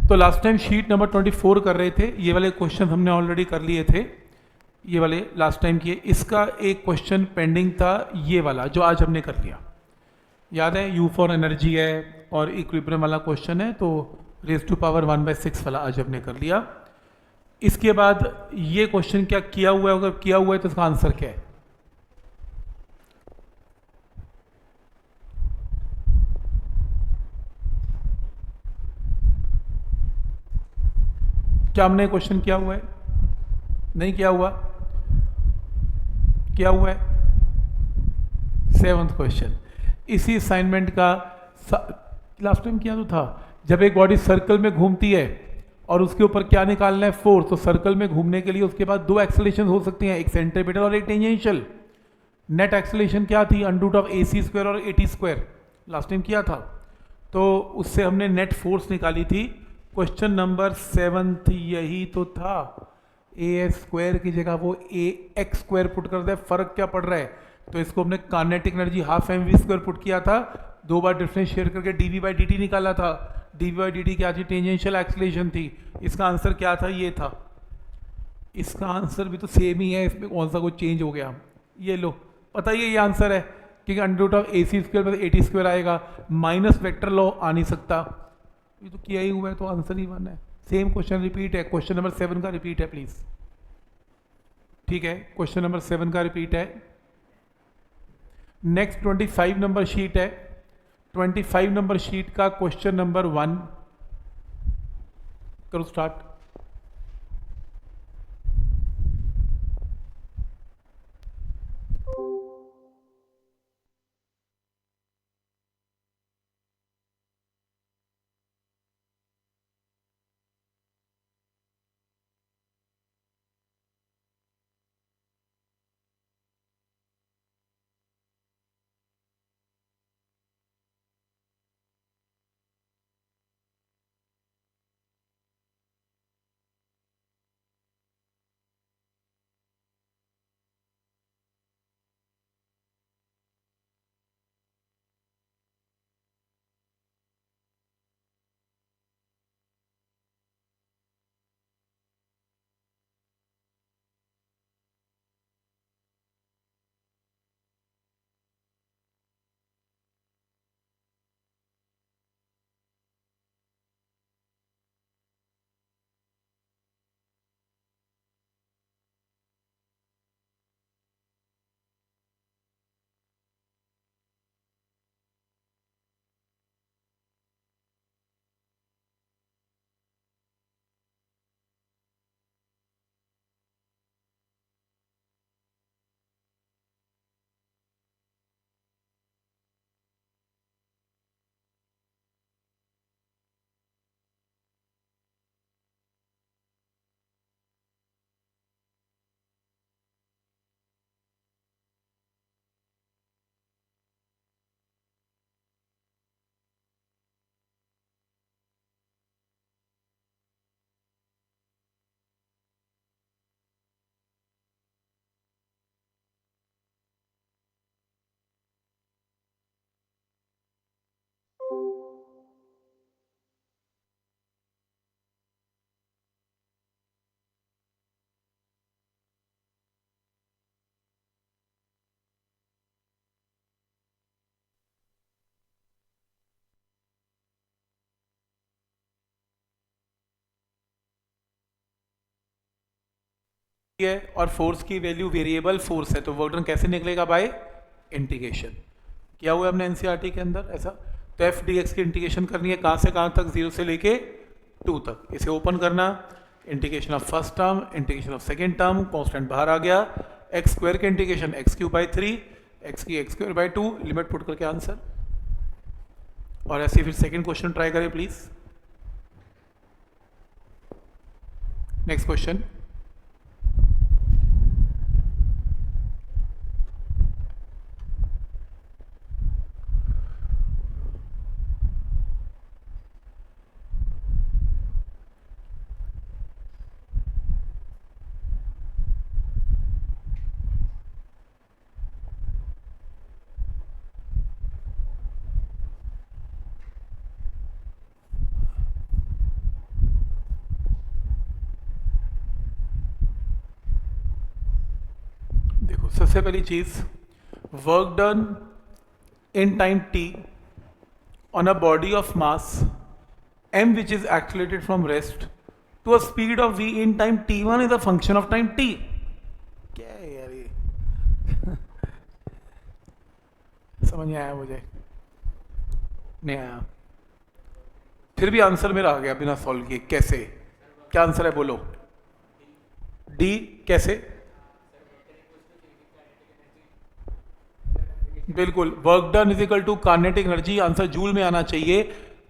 तो last time sheet number 24 कर रहे थे, ये वाले क्वेश्चन हमने ऑलरेडी कर लिए थे, ये वाले लास्ट टाइम किए। इसका एक क्वेश्चन पेंडिंग था, ये वाला जो आज हमने कर लिया, याद है, यू फॉर एनर्जी है और इक्विलिब्रियम वाला क्वेश्चन है, तो रेज टू पावर 1/6 वाला आज हमने कर लिया। इसके बाद ये क्वेश्चन क्या किया हुआ है, अगर किया हुआ है तो इसका आंसर क्या है? क्या हमने क्वेश्चन किया हुआ है? नहीं किया हुआ? किया हुआ है 7th क्वेश्चन। इसी असाइनमेंट का लास्ट टाइम किया तो था, जब एक बॉडी सर्कल में घूमती है और उसके ऊपर क्या निकालना है, फोर्स। तो सर्कल में घूमने के लिए उसके बाद दो एक्सेलरेशन हो सकती हैं, एक सेंट्रीपिटल और एक टेंजेंशियल। नेट एक्सेलरेशन क्या थी? Under root of AC square और AT स्क्वायर, लास्ट टाइम किया था। तो उससे हमने नेट फोर्स निकाली थी। क्वेश्चन नंबर 7 यही तो था। AS स्क्वायर की जगह वो AX स्क्वायर पुट कर दे, फर्क क्या पड़ रहा है? तो इसको हमने kinetic energy ½ mv square put किया था, दो बार डिफरेंशिएट करके dv/dt निकाला था। dv/dt क्या थी? टेंजेंशियल एक्सेलरेशन थी। इसका आंसर क्या था? ये था। इसका आंसर भी तो सेम ही है, इसमें कौन सा कुछ चेंज हो गया? ये लो, पता ही है ये आंसर है, क्योंकि under root of AC square पर AT स्क्वायर आएगा, माइनस वेक्टर लॉ आ नहीं सकता। ये तो किया ही हुआ है, तो आंसर ही वन है। सेम क्वेश्चन रिपीट है, क्वेश्चन नंबर 7 का रिपीट है प्लीज। ठीक है, क्वेश्चन नंबर 7 का रिपीट है। नेक्स्ट 25 नंबर शीट है। 25 नंबर शीट का क्वेश्चन नंबर 1 करो स्टार्ट। है और फोर्स की वैल्यू वेरिएबल फोर्स है, तो वर्क डन कैसे निकलेगा? Bye integration. किया हुआ है हमने एनसीईआरटी के अंदर ऐसा। तो एफ डी एक्स की इंटीग्रेशन करनी है, कहाँ से कहाँ तक? 0 से लेके 2 तक। इसे ओपन करना, integration of first term, integration of second term, constant बाहर आ गया, एक्स स्क्वायर के इंटीग्रेशन x³/3, x की x²/2, लिमिट पुट करके आंसर। और ऐसे फिर सेकेंड क्वेश्चन ट्राई करें प्लीज। Next question. सबसे पहली चीज, work done in time t on a body of mass m which is accelerated from rest to a speed of v in time t1 is a function of time t. क्या है यार ये? समझ नहीं आया मुझे, नहीं आया। फिर भी आंसर मेरा आ गया बिना सॉल्व किए। कैसे, क्या आंसर है बोलो? डी कैसे? बिल्कुल, work done is equal to kinetic energy. Answer joule में आना चाहिए।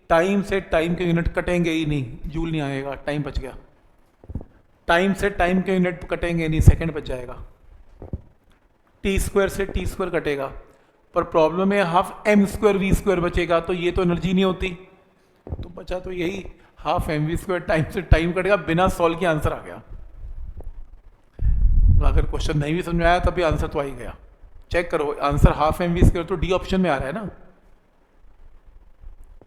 टाइम से टाइम के यूनिट कटेंगे ही नहीं, जूल नहीं आएगा, टाइम बच गया। टाइम से टाइम के यूनिट कटेंगे नहीं, सेकंड बच जाएगा। टी स्क्वायर से टी स्क्वायर कटेगा, पर प्रॉब्लम है half M square V square बचेगा, तो ये तो एनर्जी नहीं होती, तो बचा तो यही half M we square. Time से टाइम कटेगा, बिना सॉल्व के आंसर आ गया। अगर क्वेश्चन नहीं भी समझ में आया तब भी आंसर तो आ ही गया। चेक करो answer half M we square तो डी ऑप्शन में आ रहा है ना।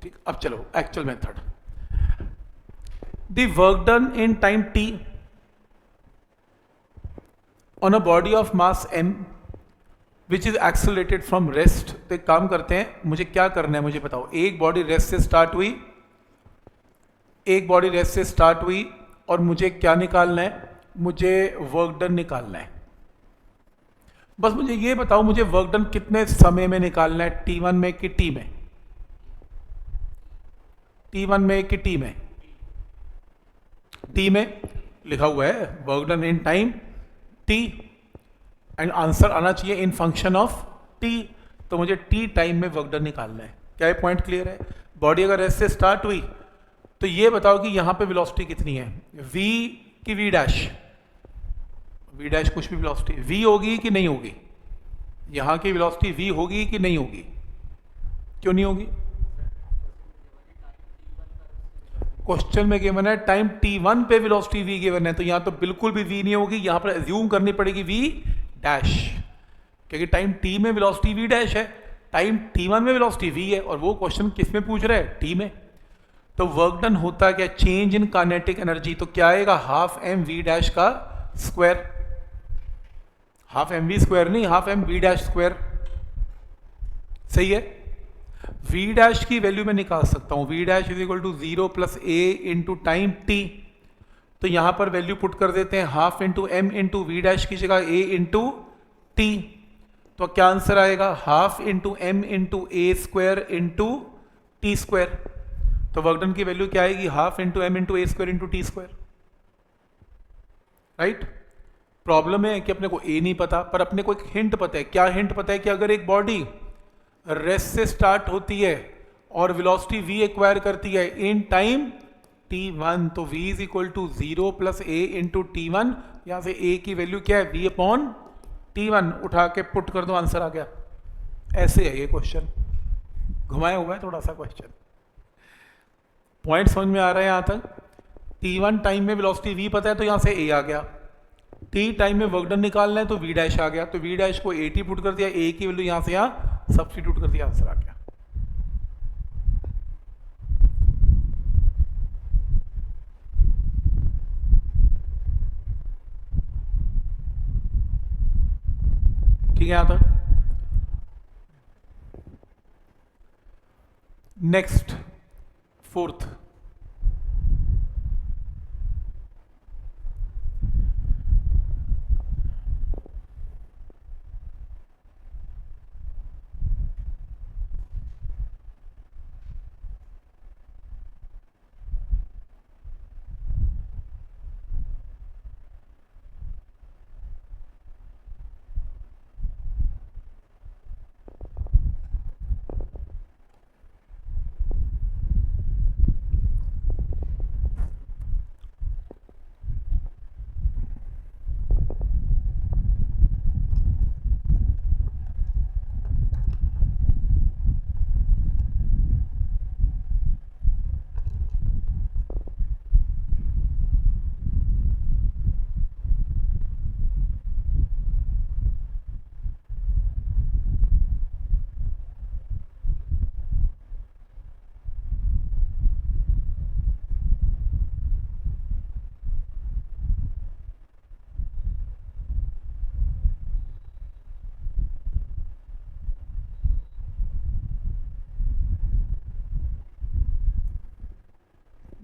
ठीक, अब चलो actual method. The work done in time T on a body of mass m which is accelerated from rest. तो एक काम करते हैं, मुझे क्या करना है मुझे बताओ। एक बॉडी रेस्ट से स्टार्ट हुई, एक बॉडी रेस्ट से स्टार्ट हुई, और मुझे क्या निकालना है? मुझे वर्क डन निकालना है। बस मुझे ये बताओ, मुझे वर्क डन कितने समय में निकालना है? t1 में कि t में? t1 में कि t में? t में लिखा हुआ है work done in time t, and answer आना चाहिए इन फंक्शन ऑफ t। तो मुझे t टाइम में वर्क डन निकालना है। क्या ये पॉइंट क्लियर है? बॉडी अगर रेस्ट से स्टार्ट हुई तो ये बताओ कि यहां पे वेलोसिटी कितनी है? v की v डैश? v डैश कुछ भी वेलोसिटी v होगी कि नहीं होगी? यहां की वेलोसिटी v होगी कि नहीं होगी? क्यों नहीं होगी? क्वेश्चन में गिवन है टाइम t1 पे वेलोसिटी v गिवन है, तो यहां तो बिल्कुल भी v नहीं होगी, यहां पर एज्यूम करनी पड़ेगी v डैश, क्योंकि टाइम t में वेलोसिटी v डैश है, टाइम t1 में वेलोसिटी v है, और वो क्वेश्चन किस में पूछ रहा है? t में। तो वर्क डन होता क्या? Change in kinetic energy. तो क्या आएगा? हाफ एम वी डैश का square. Half M we square नहीं, half M v dash square. सही है। v डैश की वैल्यू मैं निकाल सकता हूं, v dash is equal to 0 plus a into time t। तो यहां पर वैल्यू पुट कर देते हैं, half into m into v dash की जगह a इंटू टी। तो क्या आंसर आएगा? Half into m into a square into t square. तो वर्क डन की वैल्यू क्या आएगी? Half into m into a square into t square. Right. Problem है कि अपने को ए नहीं पता, पर अपने को एक हिंट पता है। क्या हिंट पता है? कि अगर एक बॉडी रेस्ट से स्टार्ट होती है और वेलोसिटी v एक्वायर करती है इन टाइम t1, तो v is equal to 0 plus a into t1। यहां से a की वैल्यू क्या है? v upon t1। उठा के पुट कर दो, आंसर आ गया। ऐसे है ये क्वेश्चन, घुमाया हुआ है थोड़ा सा क्वेश्चन। पॉइंट समझ में आ रहा है यहां तक? t1 टाइम में वेलोसिटी v पता है, तो यहां से a आ गया। t टाइम में वर्क डन निकालना है, तो v डैश आ गया। तो v डैश को 80 पुट कर दिया, a की वैल्यू यहां से यहां सब्स्टिट्यूट कर दिया, आंसर आ गया। ठीक है यहां तक? Next, fourth.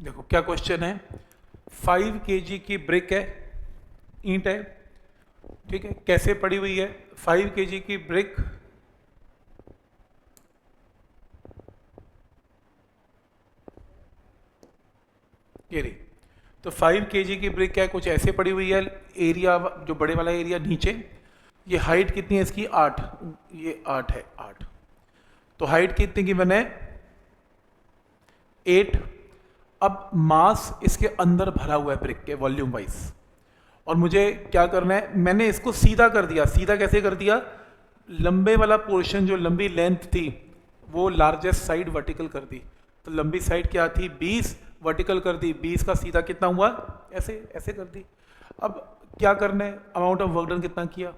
देखो क्या क्वेश्चन है, 5 kg की ब्रिक है, ईंट है, ठीक है, कैसे पड़ी हुई है, 5 kg की ब्रिक ये रही। तो 5 kg की ब्रिक है, कुछ ऐसे पड़ी हुई है, एरिया जो बड़े वाला एरिया नीचे, ये हाइट कितनी है इसकी 8, ये 8 है 8, तो हाइट कितनी की बने 8। अब मास इसके अंदर भरा हुआ है ब्रिक के वॉल्यूम वाइज, और मुझे क्या करना है, मैंने इसको सीधा कर दिया। सीधा कैसे कर दिया, लंबे वाला पोर्शन जो लंबी लेंथ थी वो लार्जेस्ट साइड वर्टिकल कर दी, तो लंबी साइड क्या थी 20, वर्टिकल कर दी 20 का सीधा कितना हुआ, ऐसे ऐसे कर दी। अब क्या करना है, अमाउंट ऑफ वर्क डन कितना किया,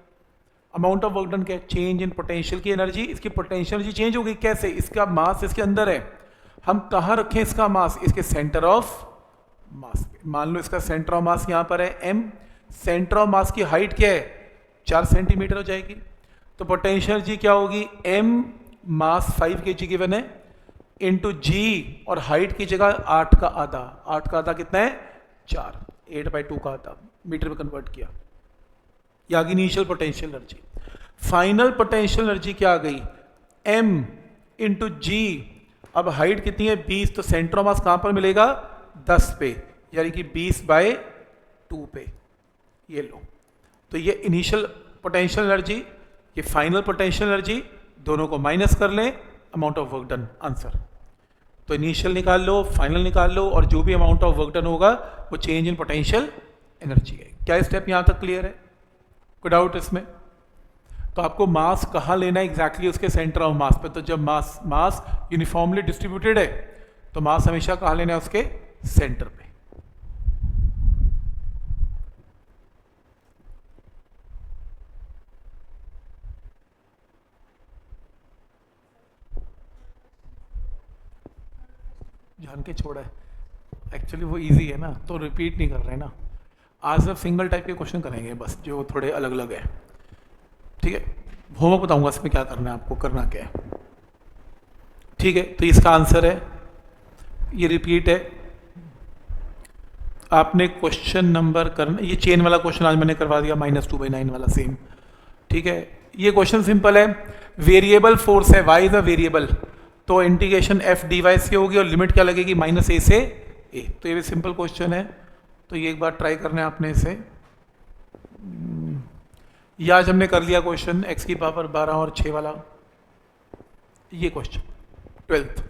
अमाउंट ऑफ वर्क डन क्या है, चेंज इन पोटेंशियल की एनर्जी, इसकी पोटेंशियल एनर्जी चेंज हो गई कैसे, इसका मास इसके अंदर है, हम कहाँ रखें इसका मास, इसके सेंटर ऑफ मास पे। मान लो इसका सेंटर ऑफ मास यहाँ पर है m, सेंटर ऑफ मास की हाइट क्या है 4 सेंटीमीटर हो जाएगी, तो पोटेंशियल एनर्जी क्या होगी m मास 5 kg गिवन है इंटू जी, और हाइट की जगह 8 का आधा, 8 का आधा कितना है 4, 8/2 का आधा मीटर में कन्वर्ट किया, ये आ गई initial potential energy. Final potential energy क्या आ गई m इंटू जी, अब हाइट कितनी है 20, तो सेंटर ऑफ मास कहां पर मिलेगा 10 पे, यानी कि 20/2 पे, ये लो। तो ये इनिशियल पोटेंशियल एनर्जी, ये फाइनल पोटेंशियल एनर्जी, दोनों को माइनस कर लें, amount of work done answer. तो इनिशियल निकाल लो, फाइनल निकाल लो, और जो भी अमाउंट ऑफ वर्क डन होगा वो चेंज इन पोटेंशियल एनर्जी है। क्या स्टेप यहां तक क्लियर है, कोई डाउट इसमें? तो आपको मास कहाँ लेना है एग्जैक्टली उसके सेंटर ऑफ मास पे, तो जब मास यूनिफॉर्मली डिस्ट्रीब्यूटेड है तो मास हमेशा कहाँ लेना है उसके सेंटर पे। जान के छोड़ा है, एक्चुअली वो इजी है ना, तो रिपीट नहीं कर रहे ना, आज सब सिंगल टाइप के क्वेश्चन करेंगे बस, जो थोड़े अलग अलग है, ठीक है। होमवर्क बताऊंगा इसमें क्या करना है, आपको करना क्या है, ठीक है। तो इसका आंसर है, ये रिपीट है, आपने क्वेश्चन नंबर करना, ये चेन वाला क्वेश्चन आज मैंने करवा दिया, -2/9 वाला सेम, ठीक है। ये क्वेश्चन सिंपल है, वेरिएबल फोर्स है, y इज अ वेरिएबल, तो इंटीग्रेशन f dy से होगी, और लिमिट क्या लगेगी -a से a, तो ये भी सिंपल क्वेश्चन है। तो ये एक बार ट्राई करना है आपने इसे, ये आज हमने कर लिया क्वेश्चन x की पावर 12 और 6 वाला, ये क्वेश्चन 12th।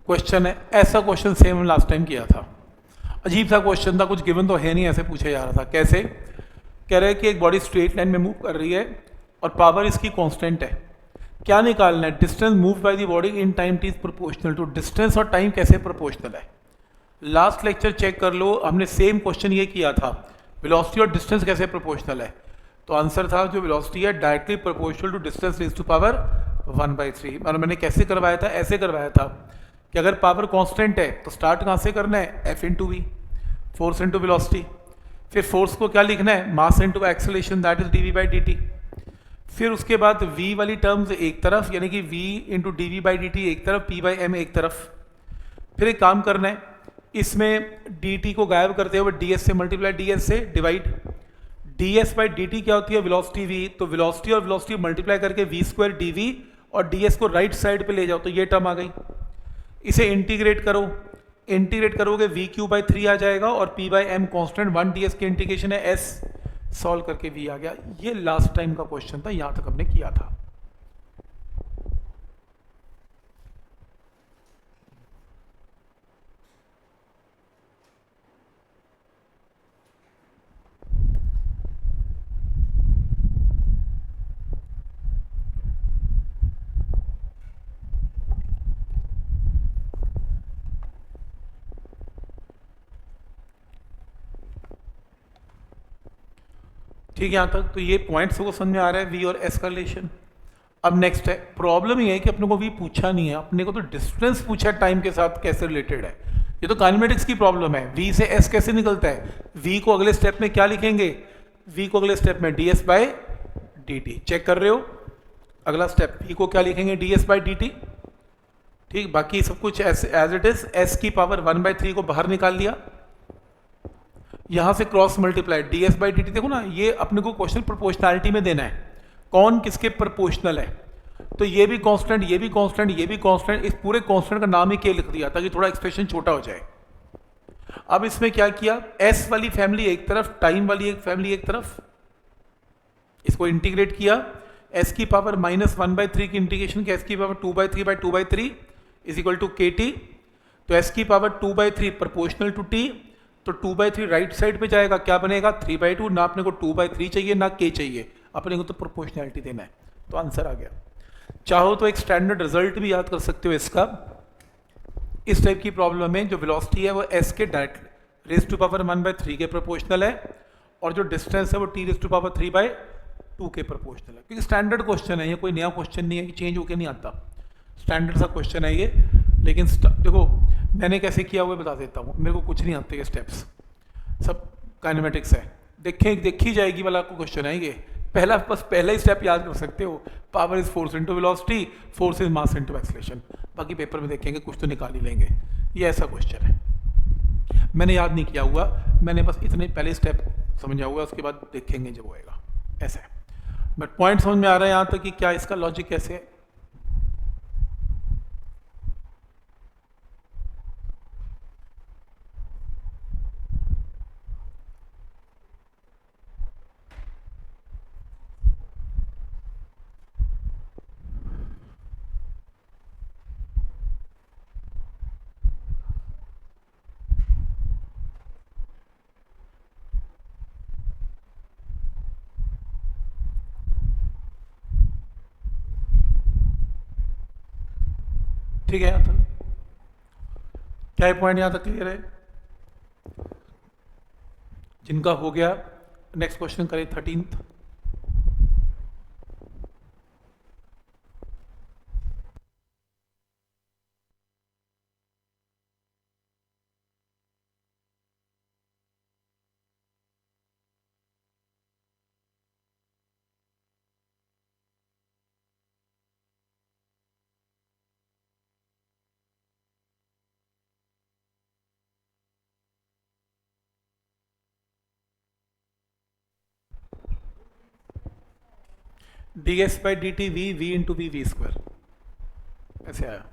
क्वेश्चन है, ऐसा क्वेश्चन सेम लास्ट टाइम किया था, अजीब सा क्वेश्चन था, कुछ गिवन तो है नहीं, ऐसे पूछा जा रहा था। कैसे, कह रहे हैं कि एक बॉडी स्ट्रेट लाइन में मूव कर रही है और पावर इसकी कांस्टेंट है, क्या निकालना है, distance move by the body in time T is proportional to, distance और टाइम कैसे प्रोपोर्शनल है। लास्ट लेक्चर चेक कर लो, हमने सेम क्वेश्चन ये किया था, वेलोसिटी और डिस्टेंस कैसे प्रोपोर्शनल है, तो आंसर था जो वेलोसिटी है directly proportional to distance raise to power 1/3। और मैंने कैसे करवाया था, ऐसे करवाया था कि अगर पावर कांस्टेंट है तो स्टार्ट कहाँ से करना है, F into V, force into velocity, फिर फोर्स को क्या लिखना है, mass into acceleration, that is dv/dt, फिर उसके बाद v वाली टर्म्स एक तरफ, यानी कि v इंटू dv/dt एक तरफ, p/m एक तरफ। फिर एक काम करना है, इसमें dt को गायब करते हुए ds से मल्टीप्लाई, ds से डिवाइड, ds/dt क्या होती है, वेलोसिटी v, तो वेलोसिटी और वेलोसिटी मल्टीप्लाई करके v² dv, और ds को राइट साइड पे ले जाओ, तो ये टर्म आ गई। इसे इंटीग्रेट करो, इंटीग्रेट करोगे v³ 3 आ जाएगा, और p/m कांस्टेंट 1 ds की इंटीग्रेशन है s, सॉल्व करके v आ गया। ये लास्ट टाइम का क्वेश्चन था, यहां तक हमने किया था। ठीक है यहाँ तक? तो ये पॉइंट्स को समझ में आ रहा है वी और एस का रिलेशन। अब नेक्स्ट है, प्रॉब्लम ये है कि अपने को वी पूछा नहीं है, अपने को तो डिस्टेंस पूछा है टाइम के साथ कैसे रिलेटेड है। ये तो काइनेमेटिक्स की प्रॉब्लम है। वी से एस कैसे निकलता है? वी को अगले स्टेप में क्या लिखेंगे? वी को अगले स्टेप में D S by D T. Check कर रहे हो? अगला स्टेप वी को क्या लिखेंगे? D S by D T. ठीक, बाकी सब कुछ एज इट इज। एस की पावर 1/3 को बाहर निकाल लिया, यहां से cross multiply D S by D T. देखो ना, ये अपने को क्वेश्चन प्रोपोर्शनैलिटी में देना है, कौन किसके प्रोपोर्शनल है। तो ये भी कांस्टेंट, ये भी कांस्टेंट, ये भी कांस्टेंट, इस पूरे कांस्टेंट का नाम ही के लिख दिया ताकि थोड़ा एक्सप्रेशन छोटा हो जाए। अब इसमें क्या किया, एस वाली फैमिली एक तरफ, टाइम वाली एक फैमिली एक तरफ, इसको इंटीग्रेट किया। एस की पावर -1/3 की इंटीग्रेशन की एस की पावर 2/3/2/3 इज इक्वल टू के टी। तो एस की पावर 2/3 प्रोपोर्शनल टू टी, तो 2/3 राइट साइड पे जाएगा, क्या बनेगा? 3/2। ना अपने को 2/3 चाहिए ना के चाहिए, अपने को तो प्रोपोर्शनैलिटी देना है। तो आंसर आ गया। चाहो तो एक स्टैंडर्ड रिजल्ट भी याद कर सकते हो इसका। इस टाइप की प्रॉब्लम में जो वेलोसिटी है वो एस के डायरेक्ट रेज टू पावर 1/3 के प्रोपोर्शनल है, और जो डिस्टेंस है वो टी रेज टू पावर 3/2 के प्रोपोर्शनल है। क्योंकि स्टैंडर्ड क्वेश्चन है, ये कोई नया क्वेश्चन नहीं है कि चेंज होकर नहीं आता, स्टैंडर्ड सा क्वेश्चन है ये। लेकिन देखो मैंने कैसे किया हुआ बता देता हूँ, मेरे को कुछ नहीं आते ये स्टेप्स, सब काइनेमेटिक्स है। देखी जाएगी वाला क्वेश्चन है ये। पहला ही स्टेप याद कर सकते हो, power is force into velocity, force is mass into acceleration. बाकी पेपर में देखेंगे, कुछ तो निकाल ही लेंगे। ये ऐसा क्वेश्चन है, मैंने याद नहीं किया हुआ, मैंने बस इतने पहले स्टेप समझा हुआ, उसके बाद देखेंगे जब होएगा। ऐसा है, बट पॉइंट समझ में आ रहा है यहाँ तक कि क्या इसका लॉजिक कैसे है। ठीक है, यहाँ तक क्या पॉइंट यहाँ तक क्लियर है? जिनका हो गया नेक्स्ट क्वेश्चन करें 13th। D S by D T V V into V square ऐसे आया।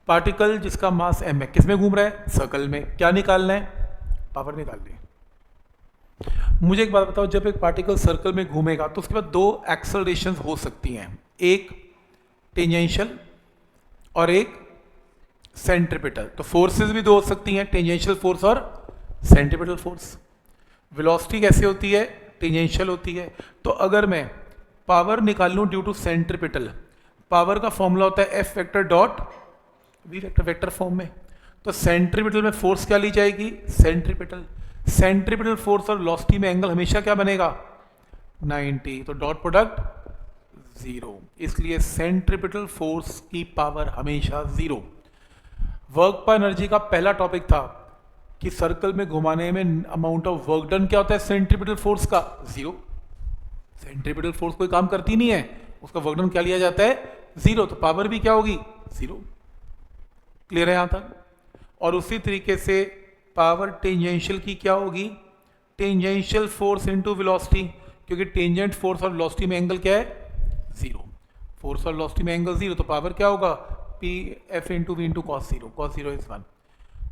पार्टिकल जिसका मास m है, किस में घूम रहा है? सर्कल में। क्या निकालना है? पावर निकालनी है। मुझे एक बात बताओ, जब एक पार्टिकल सर्कल में घूमेगा तो उसके बाद दो एक्सेलरेशन हो सकती हैं, एक टेंजेंशियल और एक सेंट्रीपिटल। तो फोर्सेस भी दो हो सकती हैं, टेंजेंशियल फोर्स और सेंट्रीपिटल फोर्स। वेलोसिटी कैसे होती है? टेंजेंशियल होती है। तो अगर मैं पावर निकाल लूं ड्यू टू सेंट्रीपिटल, पावर का फॉर्मूला होता है F vector dot V vector, vector form में। तो सेंट्रीपिटल में फोर्स क्या ली जाएगी? सेंट्रीपिटल। सेंट्रीपिटल फोर्स और वेलोसिटी में एंगल हमेशा क्या बनेगा? 90। तो डॉट प्रोडक्ट 0, इसलिए सेंट्रीपिटल फोर्स की पावर हमेशा 0। वर्क पर एनर्जी का पहला टॉपिक था कि सर्कल में घुमाने में अमाउंट ऑफ वर्क डन क्या होता है? सेंट्रीपिटल फोर्स का 0। सेंट्रीपिटल फोर्स कोई काम करती नहीं है, उसका वर्क डन क्या लिया जाता है? 0। तो पावर भी क्या होगी? 0। क्लियर है यहां तक? और उसी तरीके से पावर टेंजेंशियल की क्या होगी? टेंजेंशियल फोर्स इनटू वेलोसिटी, क्योंकि टेंजेंट फोर्स और वेलोसिटी में एंगल क्या है? 0। फोर्स और वेलोसिटी में एंगल 0, तो पावर क्या होगा? P F into V into cos 0, cos 0 is 1।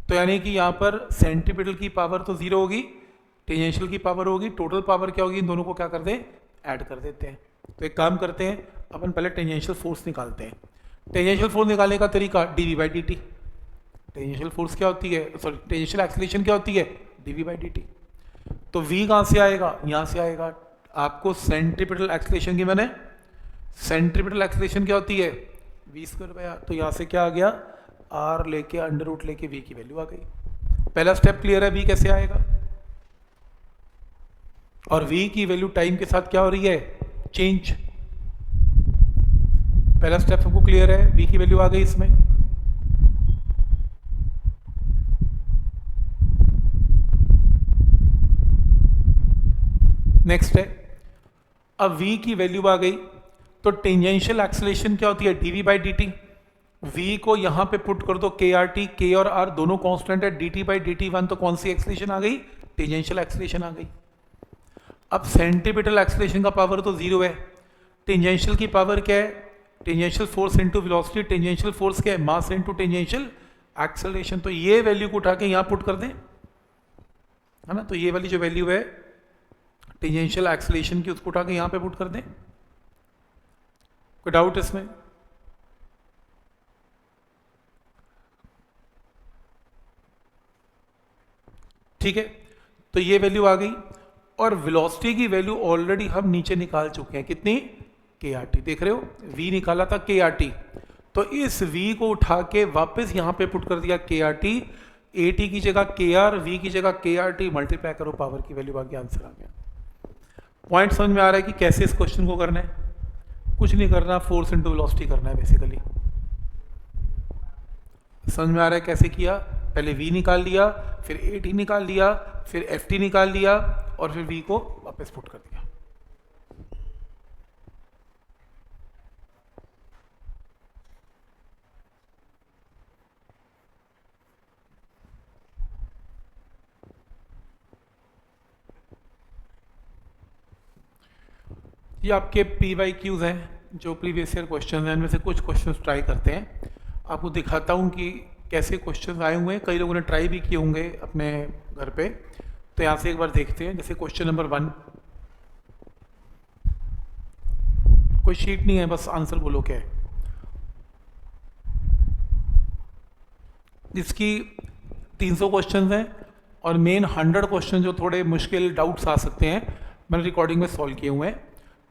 तो यानी कि यहाँ पर सेंट्रीपिटल की पावर तो 0 होगी, टेंजेंशियल की पावर होगी, टोटल पावर क्या होगी? इन दोनों को क्या कर दें? ऐड कर देते हैं। तो एक काम करते हैं, अपन पहले टेंजेंशियल फोर्स निकालते हैं। टेंजेंशियल फोर्स निकालने का तरीका dv/dt। टेंजेंशियल फोर्स क्या होती है? सॉरी, टेंजेंशियल एक्सीलरेशन क्या होती है? dv/dt। तो v कहाँ से आएगा? यहाँ से आएगा। आपको सेंट्रीपिटल एक्सीलरेशन की मैंने, सेंट्रीपिटल एक्सीलरेशन क्या होती है? v²/r। तो यहाँ से क्या आ गया? r लेके अंडर रूट लेके v की वैल्यू आ गई। पहला स्टेप क्लियर है, v कैसे आएगा? और v की वैल्यू टाइम के साथ क्या हो रही है? चेंज। पहला स्टेप सबको क्लियर है, v की वैल्यू आ गई इसमें। नेक्स्ट है, अब v की वैल्यू आ गई तो टेंजेंशियल एक्सीलरेशन क्या होती है? dv/dt। v को यहां पे पुट कर दो krt, k और r दोनों कांस्टेंट है, dt/dt1। तो कौन सी एक्सीलरेशन आ गई? टेंजेंशियल एक्सीलरेशन आ गई। अब सेंट्रीपिटल एक्सीलरेशन का पावर तो 0 है, टेंजेंशियल की पावर क्या है? Tangential force into velocity. Tangential force क्या है? Mass into tangential acceleration. तो ये वैल्यू को उठा के यहां पुट कर दें, है ना? तो ये वाली जो वैल्यू है टेंजेंशियल एक्सेलरेशन की, उसको उठा के यहां पे पुट कर दें। कोई डाउट इसमें? ठीक है, तो ये वैल्यू आ गई। और वेलोसिटी की वैल्यू ऑलरेडी हम नीचे निकाल चुके हैं, कितनी? krt। देख रहे हो, v निकाला था krt, तो इस v को उठा के वापस यहां पे पुट कर दिया krt। at की जगह kr, v की जगह krt, मल्टीप्लाई करो, पावर की वैल्यू आ गई, आंसर आ गया। पॉइंट समझ में आ रहा है कि कैसे इस क्वेश्चन को करना है? कुछ नहीं करना, फोर्स इनटू वेलोसिटी करना है बेसिकली। समझ में आ रहा है कैसे किया? पहले v निकाल लिया, फिर at निकाल लिया, फिर ft निकाल लिया, और फिर v को वापस पुट कर दिया। ये आपके PYQs हैं जो प्रीवियस ईयर क्वेश्चन हैं, इनमें से कुछ क्वेश्चन ट्राई करते हैं। आपको दिखाता हूँ कि कैसे क्वेश्चन आए हुए हैं। कई लोगों ने ट्राई भी किए होंगे अपने घर पे, तो यहाँ से एक बार देखते हैं। जैसे क्वेश्चन नंबर 1, कोई शीट नहीं है, बस आंसर बोलो क्या है। इसकी 300 क्वेश्चन हैं और मेन 100 क्वेश्चन जो थोड़े मुश्किल डाउट्स आ सकते हैं मैंने रिकॉर्डिंग में सॉल्व किए हुए हैं।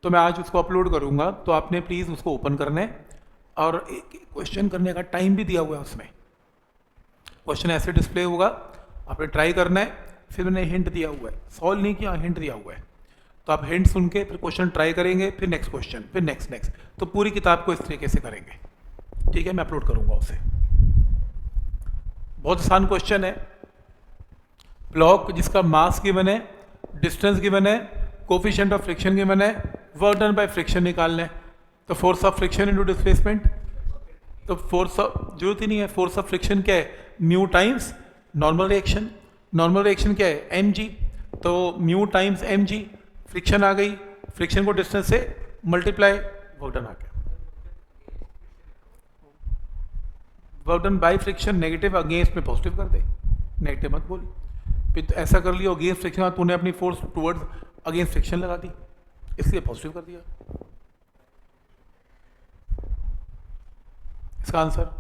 तो मैं आज उसको अपलोड करूँगा, तो आपने प्लीज़ उसको ओपन करना है। और क्वेश्चन करने का टाइम भी दिया हुआ है उसमें। क्वेश्चन ऐसे डिस्प्ले होगा, आपने ट्राई करना है, फिर मैंने हिंट दिया हुआ है, सॉल्व नहीं किया, हिंट दिया हुआ है। तो आप हिंट सुन के फिर क्वेश्चन ट्राई करेंगे, फिर नेक्स्ट क्वेश्चन, फिर नेक्स्ट। तो पूरी किताब को इस तरीके से करेंगे, ठीक है? मैं अपलोड करूँगा उसे। बहुत आसान क्वेश्चन है। ब्लॉक जिसका मास गिवन है, डिस्टेंस गिवन है, कोफिशिएंट ऑफ फ्रिक्शन गिवन है, वर्क डन बाय फ्रिक्शन निकालना है। तो force of friction into displacement, तो फोर्स ऑफ जरूरत ही नहीं है, फोर्स ऑफ फ्रिक्शन क्या है? Mu times normal reaction. Normal reaction क्या है? mg। तो म्यू टाइम्स mg, फ्रिक्शन आ गई, फ्रिक्शन को डिस्टेंस से मल्टीप्लाई, वर्क डन आ गया। Work done by friction negative against में पॉजिटिव कर दे, नेगेटिव मत बोल। फिर तो ऐसा कर लिया अगेंस्ट फ्रिक्शन, तूने अपनी फोर्स टुवर्ड्स अगेंस्ट फ्रिक्शन लगा दी, इसलिए पॉजिटिव कर दिया। इसका आंसर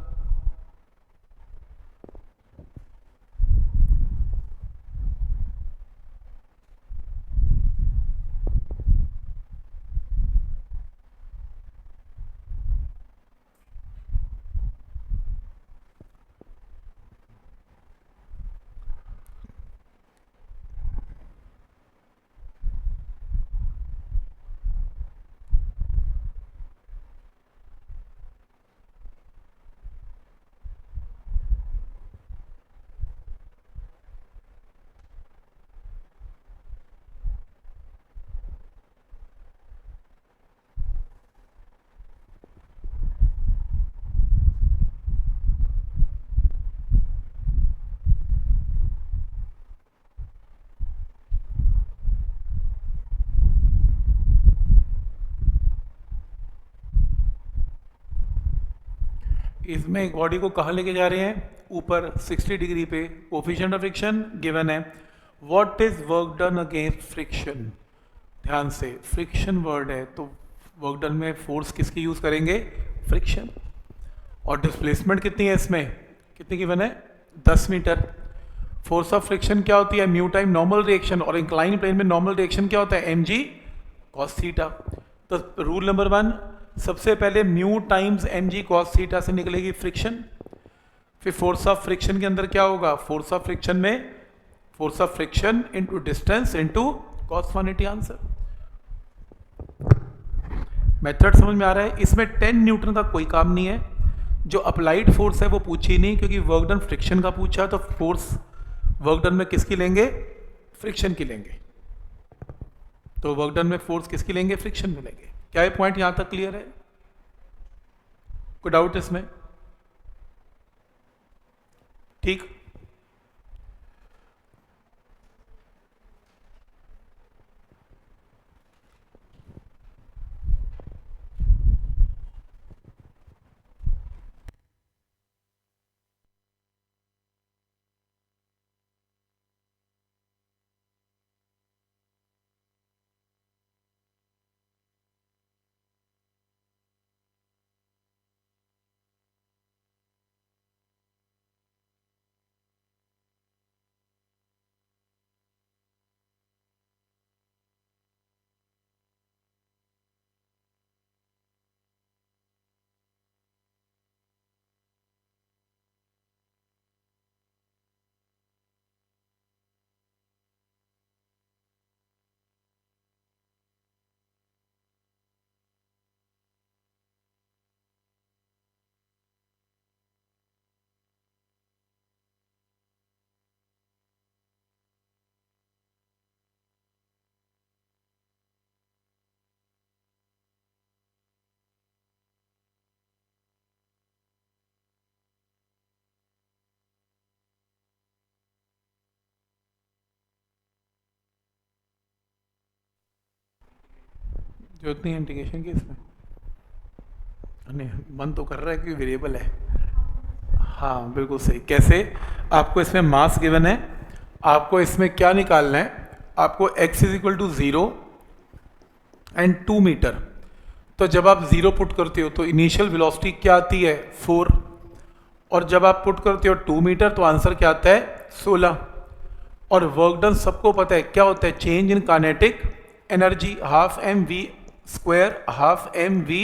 इसमें एक बॉडी को कहाँ लेके जा रहे हैं, ऊपर 60 डिग्री पे, कोफिशिएंट ऑफ फ्रिक्शन गिवन है। What is work done against friction, ध्यान से फ्रिक्शन वर्ड है तो वर्क डन में फोर्स किसकी यूज करेंगे, फ्रिक्शन। और डिस्प्लेसमेंट कितनी है इसमें, कितनी गिवन है, 10 मीटर। फोर्स ऑफ फ्रिक्शन क्या होती है, म्यू टाइम नॉर्मल रिएक्शन, और इंक्लाइन प्लेन में नॉर्मल रिएक्शन क्या होता है, एम जी कॉस थीटा। तो रूल नंबर 1, सबसे पहले mu times M G cos theta से निकलेगी फ्रिक्शन। फिर फोर्स ऑफ फ्रिक्शन के अंदर क्या होगा, फोर्स ऑफ फ्रिक्शन में force of friction into distance into cos 180 answer. Method समझ में आ रहा है। इसमें 10 न्यूटन का कोई काम नहीं है, जो अप्लाइड फोर्स है वो पूछी नहीं, क्योंकि वर्क डन फ्रिक्शन का पूछा, तो फोर्स वर्क डन में किसकी लेंगे, फ्रिक्शन की लेंगे। तो वर्क डन में फोर्स किसकी लेंगे, फ्रिक्शन में लेंगे। क्या ये पॉइंट यहां तक क्लियर है, कोई डाउट इसमें, ठीक। जरूरत नहीं है इंटीग्रेशन की इसमें, नहीं मन तो कर रहा है कि वेरिएबल है। हाँ बिल्कुल सही। कैसे, आपको इसमें मास गिवन है, आपको इसमें क्या निकालना है, आपको x is equal to 0 and 2 metre. तो जब आप 0 पुट करते हो तो इनिशियल वेलोसिटी क्या आती है, 4, और जब आप पुट करते हो 2 मीटर तो आंसर क्या आता है, 16। और वर्क डन सबको पता है क्या होता है, change in kinetic energy, half M we square, half M V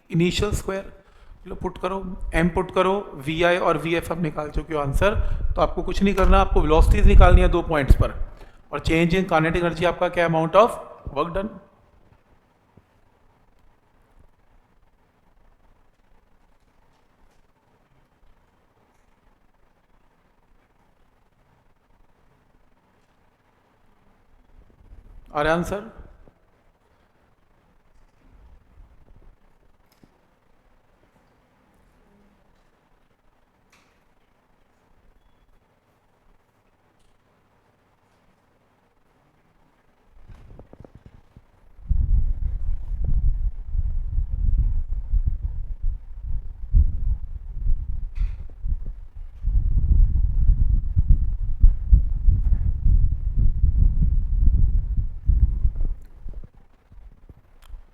initial square. चलो पुट करो, एम पुट करो, वी आई और वी एफ आप निकाल चुके हो आंसर। तो आपको कुछ नहीं करना, आपको वेलोसिटीज निकालनी है 2 पॉइंट्स पर, और चेंज इन काइनेटिक एनर्जी आपका क्या, अमाउंट ऑफ वर्क डन। और आंसर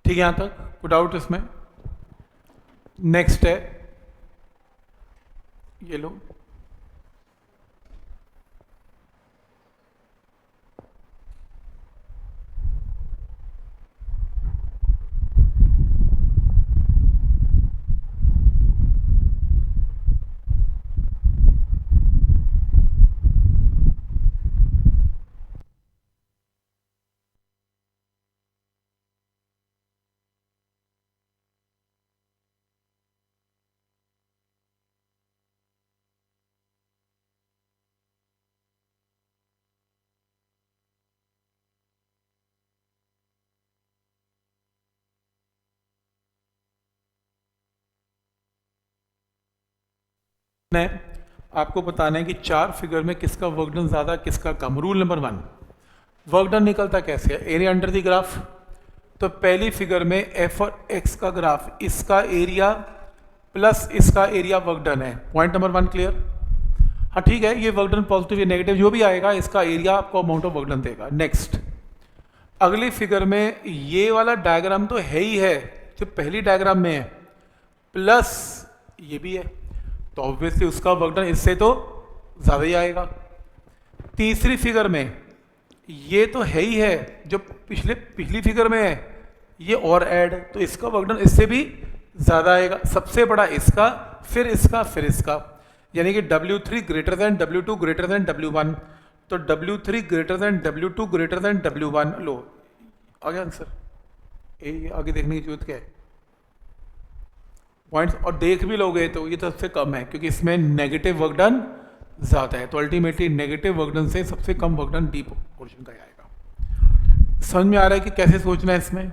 ठीक है, यहाँ तक कोई डाउट इसमें? नेक्स्ट है ये लो, ने आपको बताना है कि चार फिगर में किसका वर्क डन ज्यादा, किसका कम। रूल नंबर 1, वर्क डन निकलता कैसे है? Area under the graph. तो पहली फिगर में एफ और एक्स का ग्राफ, इसका एरिया प्लस इसका एरिया वर्क डन है। Point number 1 clear? हाँ ठीक है, ये वर्क डन पॉजिटिव या नेगेटिव जो भी आएगा, इसका एरिया आपको अमाउंट ऑफ वर्क डन देगा। नेक्स्ट, अगली फिगर में ये वाला डायग्राम तो है ही है जो पहली डायग्राम में है, प्लस ये भी है, तो ऑब्वियसली उसका वर्क डन इससे तो ज्यादा ही आएगा। तीसरी फिगर में ये तो है ही है जो पिछली फिगर में है, ये और ऐड, तो इसका वर्क डन इससे भी ज्यादा आएगा। सबसे बड़ा इसका, फिर इसका, फिर इसका, यानी कि W3 greater than W2 greater than W1। तो W3 greater than W2 greater than W1। लो आ गया आंसर। ये आगे देखने की जरूरत क्या है? पॉइंट्स और देख भी लोगे तो ये तो सबसे कम है, क्योंकि इसमें नेगेटिव वर्क डन ज्यादा है, तो अल्टीमेटली नेगेटिव वर्क डन से सबसे कम वर्क डन डी पोर्शन का ही आएगा। समझ में आ रहा है कि कैसे सोचना है इसमें?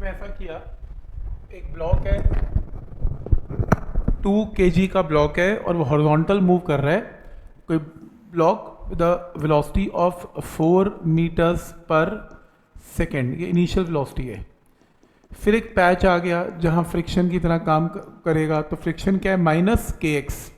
हमने ऐसा किया, एक ब्लॉक है 2 kg का ब्लॉक है और वो हॉरिजॉन्टल मूव कर रहा है, कोई block with velocity of 4 metres per second, ये इनिशियल वेलोसिटी है। फिर एक पैच आ गया जहां फ्रिक्शन की तरह काम करेगा, तो फ्रिक्शन क्या है -kx।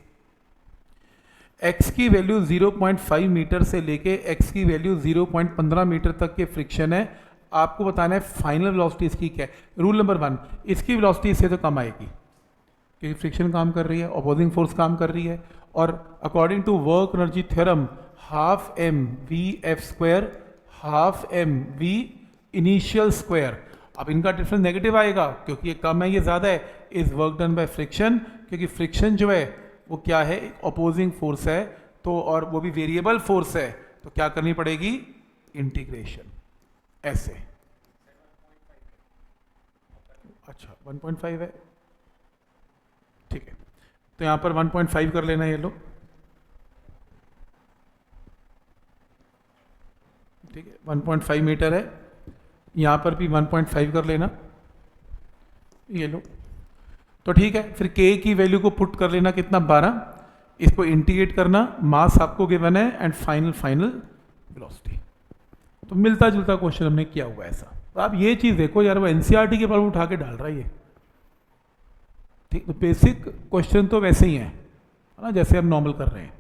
x की वैल्यू 0.5 मीटर से लेके x की वैल्यू 0.15 मीटर तक के फ्रिक्शन है। आपको बताना है फाइनल वेलोसिटी इसकी क्या है। रूल नंबर 1, इसकी वेलोसिटी इससे तो कम आएगी क्योंकि फ्रिक्शन काम कर रही है, अपोजिंग फोर्स काम कर रही है, और according to work energy theorem half M V F square half M V initial square. अब इनका डिफरेंस नेगेटिव आएगा क्योंकि ये कम है ये ज़्यादा है, is work done by friction, क्योंकि फ्रिक्शन जो है वो क्या है, अपोजिंग फोर्स है, तो और वो भी वेरिएबल फोर्स है, तो क्या करनी पड़ेगी, इंटीग्रेशन ऐसे। अच्छा 1.5 है, ठीक है, तो यहां पर 1.5 कर लेना ये लो, ठीक है 1.5 मीटर है, यहां पर भी 1.5 कर लेना, ये लो, तो ठीक है। फिर k की वैल्यू को पुट कर लेना कितना 12, इसको इंटीग्रेट करना, मास आपको गिवन है एंड फाइनल वेलोसिटी। तो मिलता जुलता क्वेश्चन हमने किया हुआ है ऐसा। तो आप ये चीज़ देखो यार, वो एनसीईआरटी के प्रॉब्लम उठा के डाल रहा है ये, ठीक। तो बेसिक क्वेश्चन तो वैसे ही है ना, जैसे हम नॉर्मल कर रहे हैं।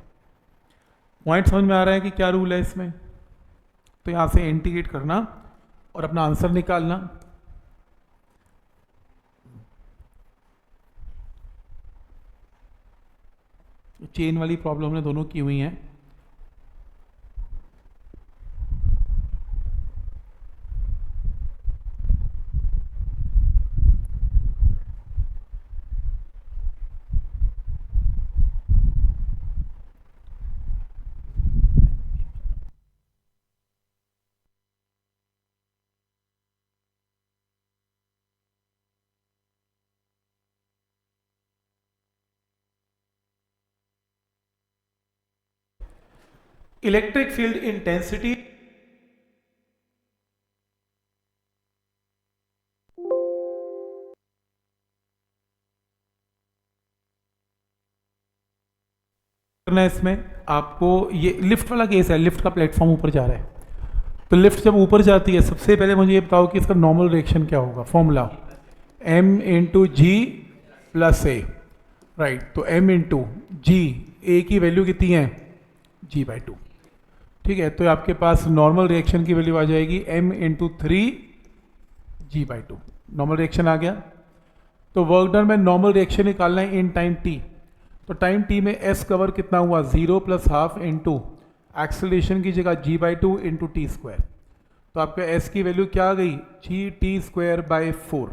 पॉइंट समझ में आ रहा है कि क्या रूल है इसमें। तो यहाँ से इंटीग्रेट करना और अपना आंसर निकालना। चेन वाली प्रॉब्लम हमने दोनों की हुई हैं। इलेक्ट्रिक फील्ड इंटेंसिटी करना है इसमें आपको। ये लिफ्ट वाला केस है, लिफ्ट का प्लेटफॉर्म ऊपर जा रहा है, तो लिफ्ट जब ऊपर जाती है, सबसे पहले मुझे ये बताओ कि इसका नॉर्मल रिएक्शन क्या होगा। Formula m into g plus a, right. तो m इंटू जी, ए की वैल्यू कितनी है g/2, ठीक है। तो आपके पास नॉर्मल रिएक्शन की वैल्यू आ जाएगी m into 3 g/2, normal reaction आ गया। तो वर्क डन में नॉर्मल रिएक्शन निकालना है इन टाइम t, तो टाइम t में s कवर कितना हुआ 0 प्लस हाफ इंटू एक्सेलरेशन की जगह g/2 इंटू टी स्क्वायर। तो आपका s की वैल्यू क्या आ गई g(t²/4),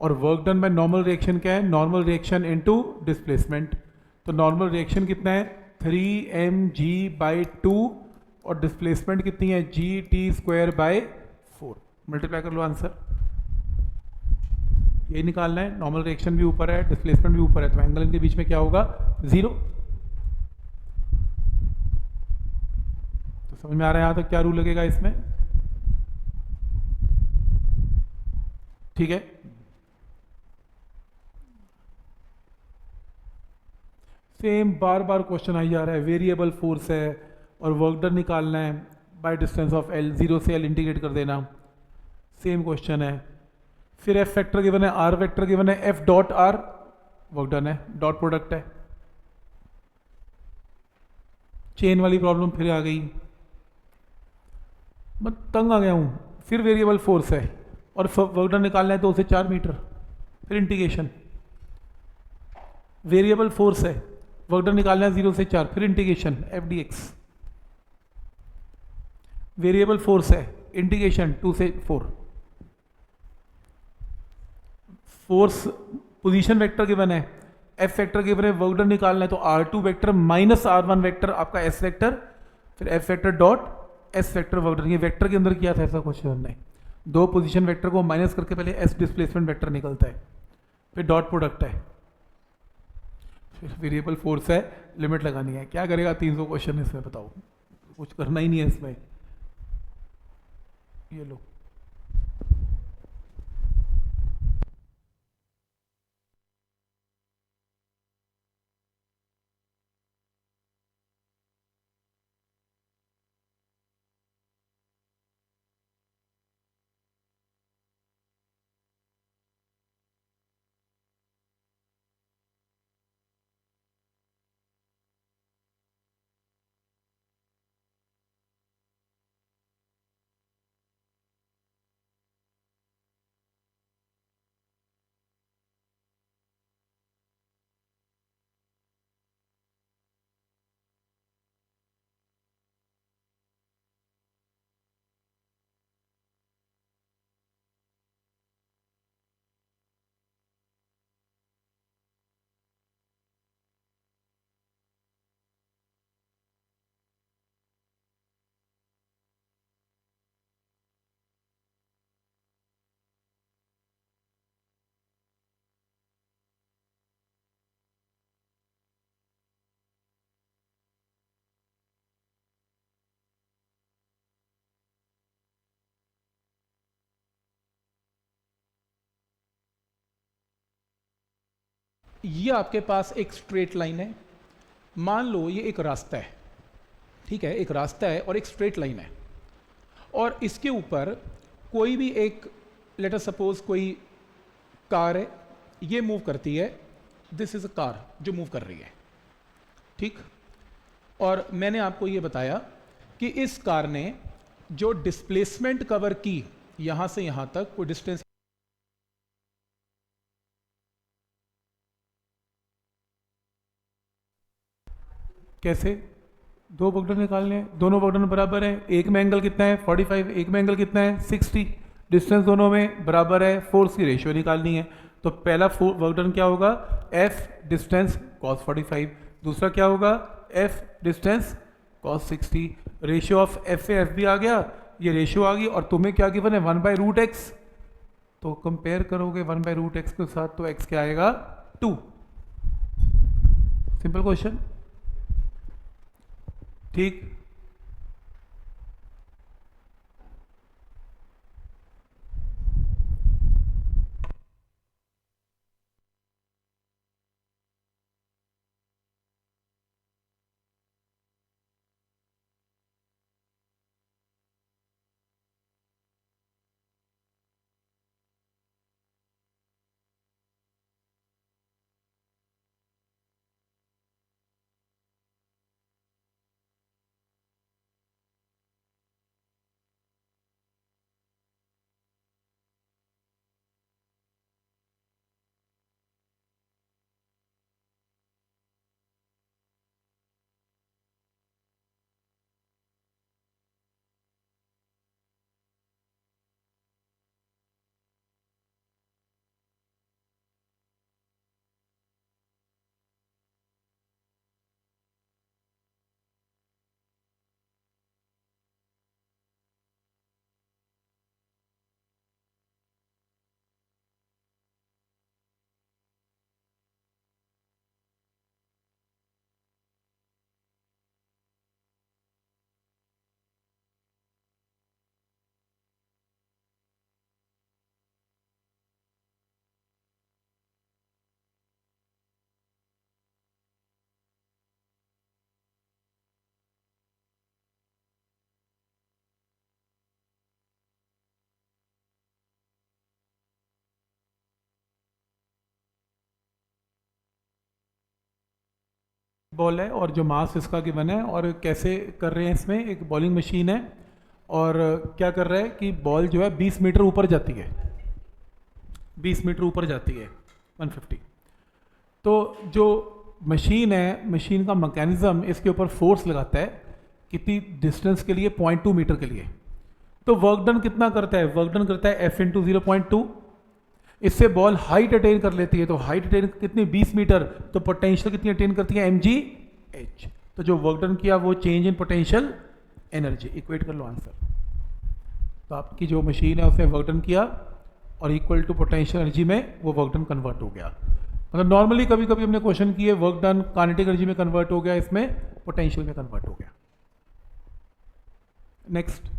और work done by normal reaction क्या है, नॉर्मल रिएक्शन इंटू डिस्प्लेसमेंट। तो नॉर्मल रिएक्शन कितना है 3mg/2 और डिस्प्लेसमेंट कितनी है g(t²/4), मल्टीप्लाई कर लो आंसर। ये निकालना है, नॉर्मल रिएक्शन भी ऊपर है, डिस्प्लेसमेंट भी ऊपर है, तो एंगल इनके बीच में क्या होगा 0। तो समझ में आ रहा है यहां तक क्या रूल लगेगा इसमें, ठीक है। Same bar bar question I जा रहा है, वेरिएबल फोर्स है और वर्क डन निकालना है बाय डिस्टेंस ऑफ L, 0 से L इंटीग्रेट कर देना, सेम क्वेश्चन है। फिर F वेक्टर गिवन है, R वेक्टर गिवन है, F dot R work done है, डॉट प्रोडक्ट है। चेन वाली प्रॉब्लम फिर आ गई, मैं तंग आ गया हूं। फिर वेरिएबल फोर्स है और वर्क डन निकालना है 2 से 4 मीटर, फिर इंटीग्रेशन। वेरिएबल फोर्स है, वर्क डन निकालना है 0 से 4, फिर integration f dx। Variable force है, इंटीग्रेशन 2 से 4। फोर्स पोजीशन वेक्टर गिवन है, f वेक्टर गिवन है, वर्क डन निकालना है, तो r2 vector minus r1 vector आपका s वेक्टर, फिर f vector dot s vector work done. ये वेक्टर के अंदर किया था ऐसा क्वेश्चन हमने, 2 पोजीशन वेक्टर को माइनस करके पहले s डिस्प्लेसमेंट वेक्टर निकलता है, फिर डॉट प्रोडक्ट है, फिर वेरिएबल फोर्स है, लिमिट लगानी है। क्या करेगा 300 क्वेश्चन इसमें, बताओ, कुछ करना ही नहीं है इसमें। ये लो ये आपके पास एक स्ट्रेट लाइन है, मान लो ये एक रास्ता है, ठीक है, एक रास्ता है और एक स्ट्रेट लाइन है, और इसके ऊपर कोई भी एक, लेट अस सपोज कोई कार है, ये मूव करती है, दिस इज अ कार जो मूव कर रही है, ठीक। और मैंने आपको ये बताया कि इस कार ने जो डिस्प्लेसमेंट कवर की यहां से यहां तक कोई डिस्टेंस, कैसे दो वक्र निकालने हैं, दोनों वक्र बराबर हैं, एक में एंगल कितना है 45, एक में एंगल कितना है 60, डिस्टेंस दोनों में बराबर है, फोर्स की रेशियो निकालनी है। तो पहला वक्र क्या होगा, F डिस्टेंस cos 45, दूसरा क्या होगा F distance cos 60, ratio of F से F भी आ गया, ये रेशियो आ गई, और तुम्हें क्या गिवन है 1/√x, तो कंपेयर करोगे 1/√x के साथ तो x क्या आएगा 2। सिंपल क्वेश्चन, ठीक। बॉल है और जो मास इसका गिवन है, और कैसे कर रहे हैं, इसमें एक बॉलिंग मशीन है और क्या कर रहा है कि बॉल जो है 20 मीटर ऊपर जाती है, 20 मीटर ऊपर जाती है 150। तो जो मशीन है, मशीन का मैकेनिज्म इसके ऊपर फोर्स लगाता है कितनी डिस्टेंस के लिए, 0.2 मीटर के लिए। तो वर्क डन कितना करता है, वर्क डन करता है F इंटू 0.2, इससे बॉल हाइट अटेन कर लेती है, तो हाइट अटेन कितनी 20 मीटर, तो पोटेंशियल कितनी अटेन करती है mgh। तो जो वर्क डन किया वो change in potential energy, equate कर लो आंसर। तो आपकी जो मशीन है उसने वर्क डन किया और इक्वल टू पोटेंशियल एनर्जी में वो वर्क डन कन्वर्ट हो गया। मतलब नॉर्मली कभी कभी हमने क्वेश्चन किए वर्क डन काइनेटिक एनर्जी में कन्वर्ट हो गया, इसमें पोटेंशियल में कन्वर्ट हो गया। नेक्स्ट,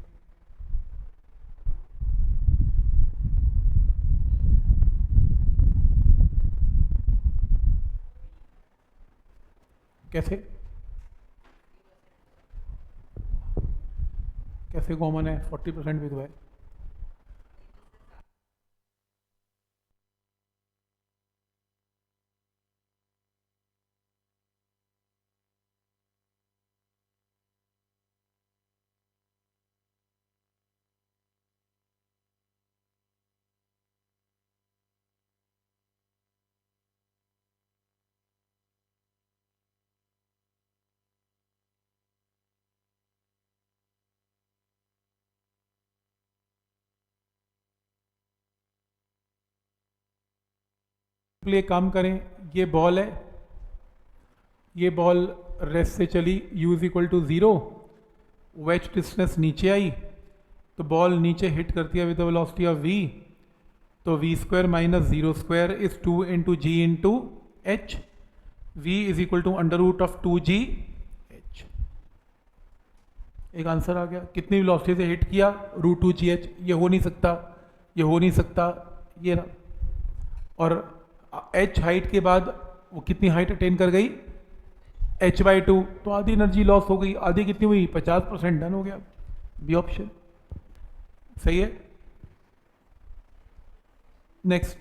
कैसे कैसे कॉमन है, 40% भी तो है। एक काम करें, ये बॉल है, ये बॉल रेस्ट से चली u is equal to 0, which distance नीचे आई, तो बॉल नीचे हिट करती है with the velocity of v, तो v square minus 0 square is 2 into G into H, v is equal to under root of 2g h। एक आंसर आ गया, कितनी वेलोसिटी से हिट किया, √2gh। ये हो नहीं सकता, ये हो नहीं सकता, ये रहा। और h हाइट के बाद वो कितनी हाइट अटेन कर गई, h/2, तो आधी एनर्जी लॉस हो गई, आधी कितनी हुई, 50%, डन हो गया, बी ऑप्शन सही है। नेक्स्ट,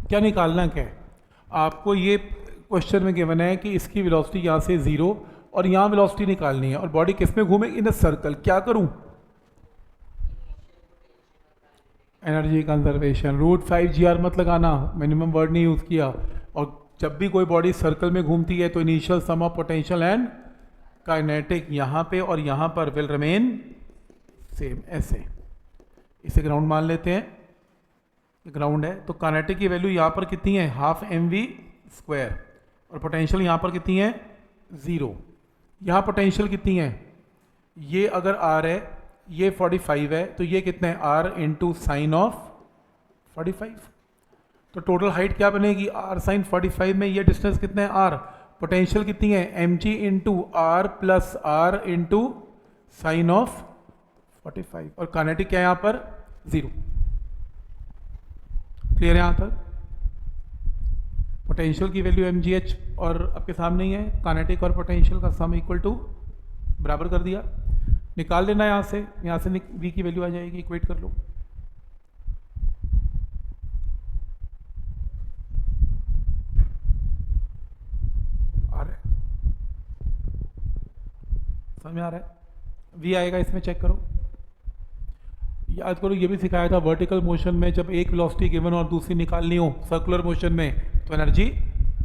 क्या निकालना क्या है आपको, ये क्वेश्चन में गिवन है कि इसकी वेलोसिटी यहाँ से 0 और यहाँ वेलोसिटी निकालनी है और बॉडी किस में घूमे, इन अ सर्कल, क्या करूँ, एनर्जी कंजर्वेशन, √5 GR मत लगाना, मिनिमम वर्ड नहीं यूज़ किया। और जब भी कोई बॉडी सर्कल में घूमती है तो initial sum of potential and kinetic यहाँ पे और यहाँ पर विल रिमेन सेम, ऐसे। इसे ग्राउंड मान लेते हैं, ग्राउंड है, तो काइनेटिक की वैल्यू यहाँ पर कितनी है, ½ mv², और पोटेंशियल यहाँ पर कितनी है, 0। यहाँ पोटेंशियल कितनी है, ये अगर r है, ये 45 है, तो ये कितना है, r इंटू साइन ऑफ 45। तो टोटल हाइट क्या बनेगी, r साइन 45 में ये डिस्टेंस कितना है, r, पोटेंशियल कितनी है, mg into r plus r into sine of 45, और काइनेटिक क्या है यहाँ पर, 0। क्लियर है यहाँ तक। पोटेंशियल की वैल्यू mgh और आपके सामने ही है, काइनेटिक और पोटेंशियल का सम इक्वल टू, बराबर कर दिया, निकाल लेना यहाँ से v की वैल्यू आ जाएगी, इक्वेट कर लो। आ रहा है, समझ में आ रहा है, v आएगा इसमें, चेक करो। याद करो ये भी सिखाया था, वर्टिकल मोशन में जब एक वेलोसिटी गिवन और दूसरी निकालनी हो सर्कुलर मोशन में, तो एनर्जी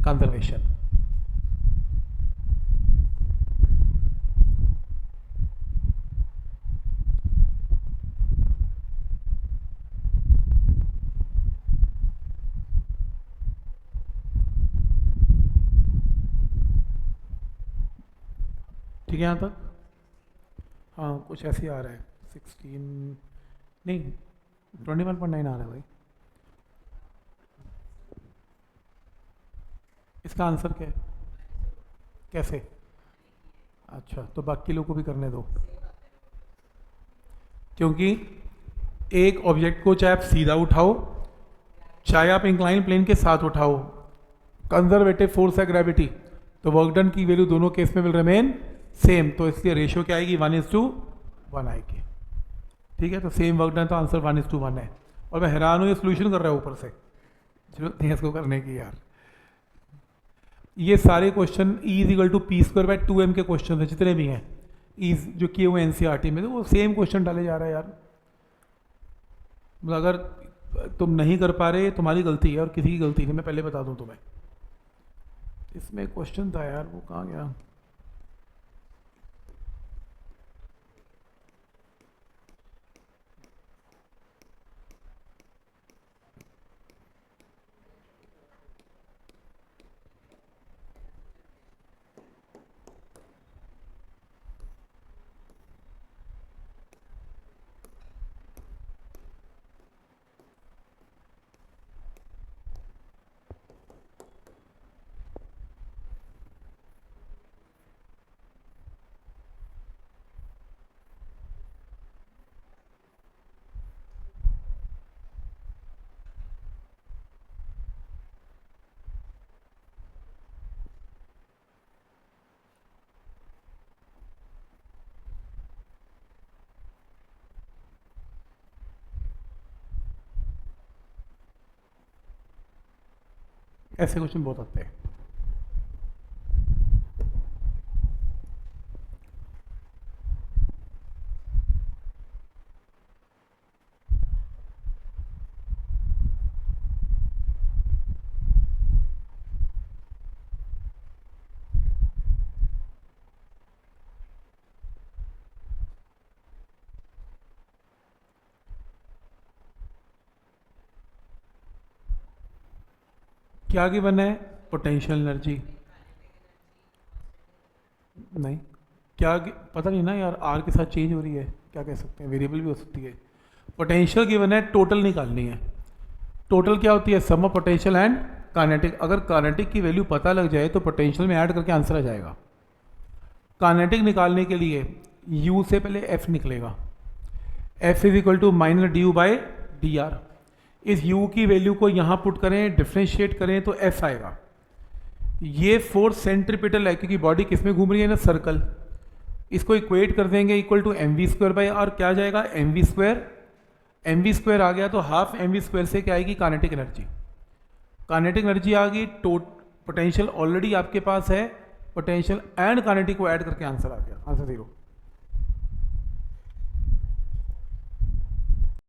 कंजर्वेशन। ठीक है यहाँ तक, हाँ कुछ ऐसे आ रहा है, 16 नहीं 21.9 आ रहा है भाई। इसका आंसर क्या है, कैसे, अच्छा तो बाकी लोगों को भी करने दो, क्योंकि एक ऑब्जेक्ट को चाहे आप सीधा उठाओ चाहे आप इंक्लाइन प्लेन के साथ उठाओ, कंजर्वेटिव फोर्स है ग्रेविटी, तो वर्क डन की वैल्यू दोनों केस में विल रिमेन सेम, तो इसलिए रेशियो क्या आएगी, 1:1 आएगी। ठीक है, तो सेम वर्क डन, तो आंसर 1:1 है। और मैं हैरान हूँ ये सोल्यूशन कर रहा है ऊपर से, जरूरत नहीं है इसको करने की यार। ये सारे क्वेश्चन E=P²/2m के क्वेश्चन है जितने भी हैं, जो किए हुए NCERT में, तो वो सेम क्वेश्चन डाले जा रहा है यार। मतलब अगर तुम नहीं कर पा रहे तुम्हारी गलती है और किसी की गलती नहीं, मैं पहले बता दूं तुम्हें। इसमें क्वेश्चन था यार, वो कहाँ गया, ऐसे क्वेश्चन बहुत आते हैं। क्या गिवन है? पोटेंशियल एनर्जी नहीं, पता नहीं ना यार, आर के साथ चेंज हो रही है, क्या कह सकते हैं, वेरिएबल भी हो सकती है। पोटेंशियल गिवन है, टोटल निकालनी है। टोटल क्या होती है? सम ऑफ पोटेंशियल एंड काइनेटिक। अगर काइनेटिक की वैल्यू पता लग जाए तो पोटेंशियल में ऐड करके आंसर आ जाएगा। काइनेटिक निकालने के लिए u से पहले f निकलेगा, f is equal to minus D U by D R. इस u की वैल्यू को यहाँ पुट करें, डिफ्रेंशिएट करें तो f आएगा। ये फोर्स सेंट्रीपिटल है क्योंकि बॉडी किस में घूम रही है ना, सर्कल। इसको इक्वेट कर देंगे equal to m we square by r. क्या आ जाएगा? M we square. M we square आ गया तो हाफ एम वी स्क्वायर से क्या आएगी? Kinetic energy. काइनेटिक एनर्जी आ गई, पोटेंशियल ऑलरेडी आपके पास है, पोटेंशियल एंड काइनेटिक को ऐड करके आंसर आ गया, आंसर 0।